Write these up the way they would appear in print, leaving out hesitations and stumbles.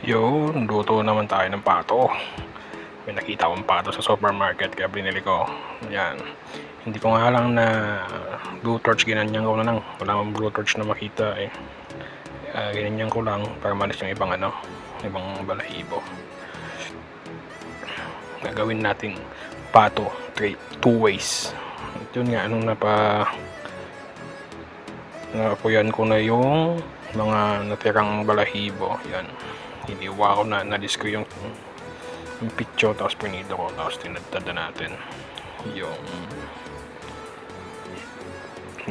Yun, luto naman tayo ng pato. May nakita akong pato sa supermarket kaya binili ko. Yan. Hindi ko nga lang na blue torch, ginanyan ko na lang. Wala akong blue torch na makita eh. Ginanyan ko lang para malis yung ibang ibang balahibo. Gagawin natin pato, two ways. Yun nga, napuyan ko na yung mga natirang balahibo. Yan. Hiniwa ko na, nalis ko yung pitcho, tapos pinito ko, tapos tinadtad na natin yung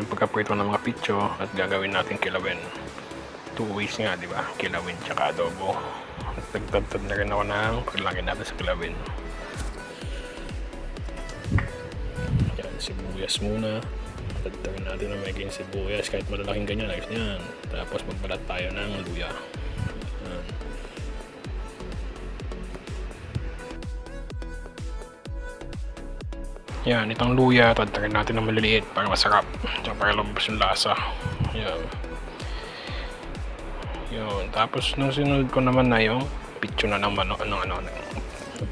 pagkaprito ng mga pitcho at gagawin natin kilawin. Two ways nga, di ba? Kilawin tsaka adobo. At nagtadtad na rin ako ng paglagay natin sa kilawin. Yan, sibuyas muna. Tadtagin natin na may sibuyas, kahit malalaking ganyan, ayos yan. Tapos magbalat tayo ng luya. Yan. Yan, itong luya, tadtagin natin ng maliliit para masarap. Tsaka para lumabas yung lasa. Yan. Yun. Tapos nung sinunod ko naman na yung pitcho na ng ng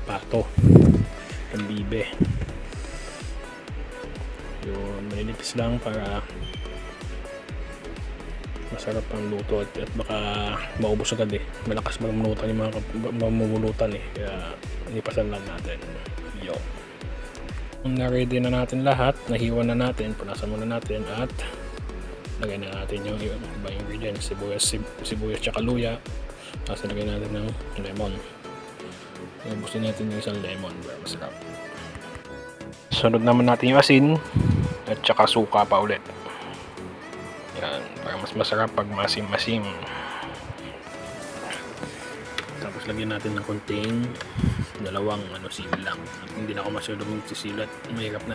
pato. Ng bibe. Yun, malinipis lang para masarap ang luto at baka maubos agad eh. Malakas mamulutan yung mga mamumulutan eh. Kaya nipasan lang natin. Yun. Na-ready na natin lahat, nahiwa na natin, punasan muna natin at lagay na natin yung ibang ingredients, sibuyas tsaka luya. Tapos lagay natin ng lemon. Ubusin natin yung isang lemon para masarap. Sunod naman natin yung asin at tsaka suka pa ulit. Yan, para mas masarap pag masim-masim. Tapos lagyan natin ng konting dalawang sili lang. At hindi na ako masyadong sisilat, mahirap na,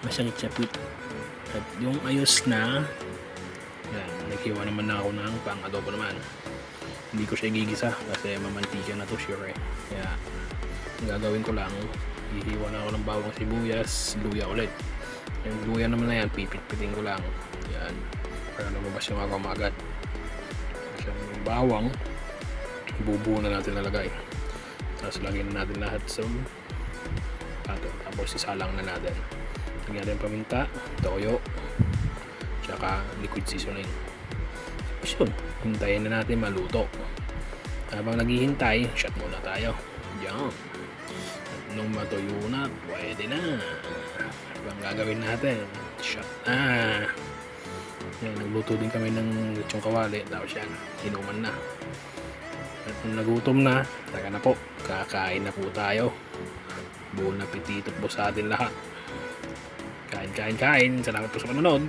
masangit-sapit. At yung ayos na yan, naghiwa naman na ako ng pang adobo naman. Hindi ko siya gigisa kasi mamantika na to sure eh. Kaya ang gagawin ko lang, hihiwa na ako ng bawang, sibuyas, luya ulit. Yung luya naman na yan, pipit-pitin ko lang yan para lumabas yung aroma agad. Kasi yung bawang bubuo na natin lalagay. Tapos lagyan na natin lahat sa pato. Tapos isalang na natin. Lagyan natin paminta, toyo, tsaka liquid seasoning. Tapos yun, hintayin na natin maluto. Habang naghihintay, shot muna tayo. Yan. At nung matuyo na, pwede na. Habang gagawin natin, shot na. Yan, nagluto din kami ng lechong kawali. Tapos yan, inuman na. At kung nagutom na, taka na po, kakain na po tayo. Buong apetito po sa atin lahat. Kain. Salamat po sa panonood.